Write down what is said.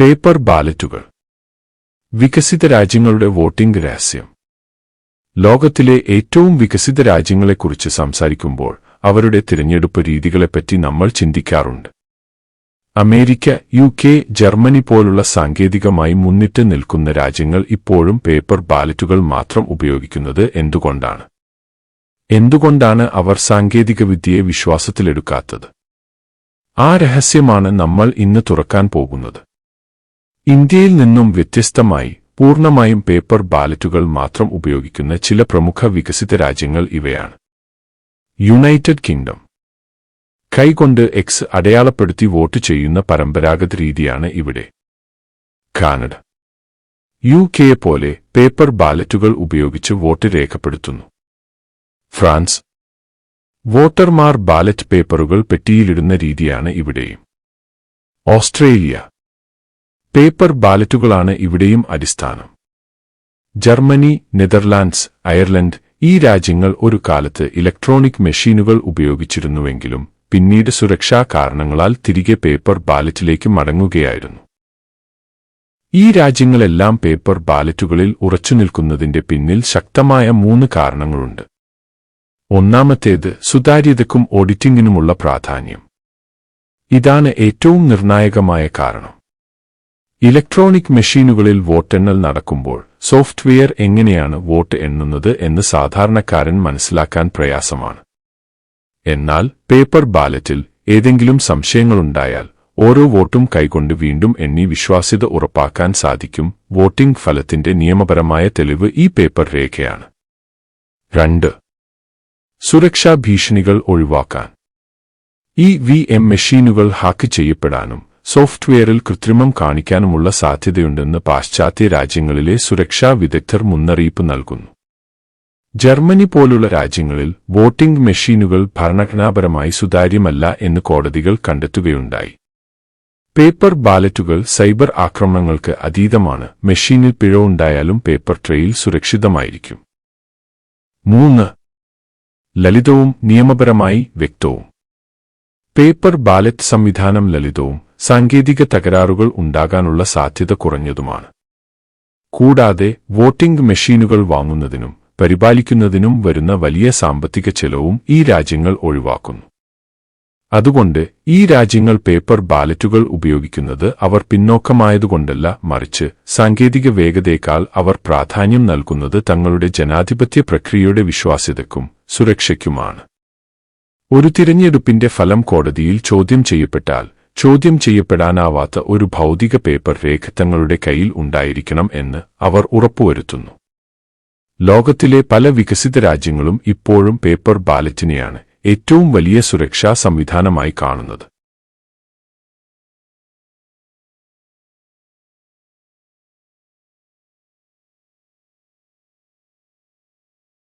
Paper ബാലറ്റുകൾ. വികസിത രാജ്യങ്ങളുടെ voting രഹസ്യം. ലോകത്തിലെ ഏറ്റവും വികസിത രാജ്യങ്ങളെക്കുറിച്ച് സംസാരിക്കുമ്പോൾ അവരുടെ തിരഞ്ഞെടുപ്പ് രീതികളെപ്പറ്റി നമ്മൾ ചിന്തിക്കാറുണ്ട്. അമേരിക്ക, UK, ജർമ്മനി പോലുള്ള സാങ്കേതികമായി മുന്നിട്ട് നിൽക്കുന്ന രാജ്യങ്ങൾ ഇപ്പോഴും പേപ്പർ ബാലറ്റുകൾ മാത്രം ഉപയോഗിക്കുന്നത് എന്തുകൊണ്ടാണ്? എന്തുകൊണ്ടാണ് അവർ സാങ്കേതികവിദ്യയെ വിശ്വാസത്തിലെടുക്കാത്തത്? ആ രഹസ്യമാണ് നമ്മൾ ഇന്ന് തുറക്കാൻ പോകുന്നത്. ഇന്ത്യയിൽ നിന്നും വ്യത്യസ്തമായി പൂർണ്ണമായും പേപ്പർ ബാലറ്റുകൾ മാത്രം ഉപയോഗിക്കുന്ന ചില പ്രമുഖ വികസിത രാജ്യങ്ങൾ ഇവയാണ്. United kingdom. കൈകൊണ്ട് X അടയാളപ്പെടുത്തി വോട്ട് ചെയ്യുന്ന പരമ്പരാഗത രീതിയാണ് ഇവിടെ. കാനഡ. UK പോലെ പേപ്പർ ബാലറ്റുകൾ ഉപയോഗിച്ച് വോട്ട് രേഖപ്പെടുത്തുന്നു. ഫ്രാൻസ്. വോട്ടർമാർ ബാലറ്റ് പേപ്പറുകൾ പെട്ടിയിലിടുന്ന രീതിയാണ് ഇവിടെയും. ഓസ്ട്രേലിയ. പേപ്പർ ബാലറ്റുകളാണ് ഇവിടെയും അടിസ്ഥാനം. ജർമ്മനി, നെതർലാൻഡ്സ്, അയർലൻഡ് ഈ രാജ്യങ്ങൾ ഒരു കാലത്ത് ഇലക്ട്രോണിക് മെഷീനുകൾ ഉപയോഗിച്ചിരുന്നുവെങ്കിലും പിന്നീട് സുരക്ഷാ കാരണങ്ങളാൽ തിരികെ പേപ്പർ ബാലറ്റിലേക്ക് മടങ്ങുകയായിരുന്നു. ഈ രാജ്യങ്ങളെല്ലാം പേപ്പർ ബാലറ്റുകളിൽ ഉറച്ചുനിൽക്കുന്നതിന്റെ പിന്നിൽ ശക്തമായ 3 കാരണങ്ങളുണ്ട്. ഒന്നാമത്തേത് സുതാര്യതയ്ക്കും ഓഡിറ്റിംഗിനുമുള്ള പ്രാധാന്യം. ഇതാണ് ഏറ്റവും നിർണായകമായ കാരണം. ഇലക്ട്രോണിക് മെഷീനുകളിൽ വോട്ടെണ്ണൽ നടക്കുമ്പോൾ സോഫ്റ്റ്വെയർ എങ്ങനെയാണ് വോട്ട് എണ്ണുന്നത് എന്ന് സാധാരണക്കാരൻ മനസ്സിലാക്കാൻ പ്രയാസമാണ്. എന്നാൽ പേപ്പർ ബാലറ്റിൽ ഏതെങ്കിലും സംശയങ്ങളുണ്ടായാൽ ഓരോ വോട്ടും കൈകൊണ്ട് വീണ്ടും എണ്ണി വിശ്വാസ്യത ഉറപ്പാക്കാൻ സാധിക്കും. വോട്ടിംഗ് ഫലത്തിന്റെ നിയമപരമായ തെളിവ് ഈ പേപ്പർ രേഖയാണ്. 2. സുരക്ഷാ ഭീഷണികൾ ഒഴിവാക്കാൻ. EVM മെഷീനുകൾ ഹാക്ക് ചെയ്യപ്പെടാനും സോഫ്റ്റ്വെയറിൽ കൃത്രിമം കാണിക്കാനുമുള്ള സാധ്യതയുണ്ടെന്ന് പാശ്ചാത്യ രാജ്യങ്ങളിലെ സുരക്ഷാ വിദഗ്ധർ മുന്നറിയിപ്പ് നൽകുന്നു. ജർമ്മനി പോലുള്ള രാജ്യങ്ങളിൽ വോട്ടിംഗ് മെഷീനുകൾ ഭരണഘടനാപരമായി സുതാര്യമല്ല എന്ന് കോടതികൾ കണ്ടെത്തുകയുണ്ടായി. പേപ്പർ ബാലറ്റുകൾ സൈബർ ആക്രമണങ്ങൾക്ക് അതീതമാണ്. മെഷീനിൽ പിഴവുണ്ടായാലും പേപ്പർ ട്രെയിൽ സുരക്ഷിതമായിരിക്കും. 3. ലളിതവും നിയമപരമായി വ്യക്തവും. പേപ്പർ ബാലറ്റ് സംവിധാനം ലളിതവും സാങ്കേതിക തകരാറുകൾ ഉണ്ടാകാനുള്ള സാധ്യത കുറഞ്ഞതുമാണ്. കൂടാതെ വോട്ടിംഗ് മെഷീനുകൾ വാങ്ങുന്നതിനും പരിപാലിക്കുന്നതിനും വരുന്ന വലിയ സാമ്പത്തിക ചെലവും ഈ രാജ്യങ്ങൾ ഒഴിവാക്കുന്നു. അതുകൊണ്ട് ഈ രാജ്യങ്ങൾ പേപ്പർ ബാലറ്റുകൾ ഉപയോഗിക്കുന്നത് അവർ പിന്നോക്കമായതുകൊണ്ടല്ല, മറിച്ച് സാങ്കേതിക വേഗതയേക്കാൾ അവർ പ്രാധാന്യം നൽകുന്നത് തങ്ങളുടെ ജനാധിപത്യ പ്രക്രിയയുടെ വിശ്വാസ്യതയ്ക്കും സുരക്ഷയ്ക്കുമാണ്. ഒരു തിരഞ്ഞെടുപ്പിന്റെ ഫലം കോടതിയിൽ ചോദ്യം ചെയ്യപ്പെട്ടാൽ ചോദ്യം ചെയ്യപ്പെടാനാവാത്ത ഒരു ഭൗതിക പേപ്പർ രേഖ തങ്ങളുടെ കയ്യിൽ ഉണ്ടായിരിക്കണം എന്ന് അവർ ഉറപ്പുവരുത്തുന്നു. ലോകത്തിലെ പല വികസിത രാജ്യങ്ങളും ഇപ്പോഴും പേപ്പർ ബാലറ്റിനെയാണ് ഏറ്റവും വലിയ സുരക്ഷാ സംവിധാനമായി കാണുന്നത്.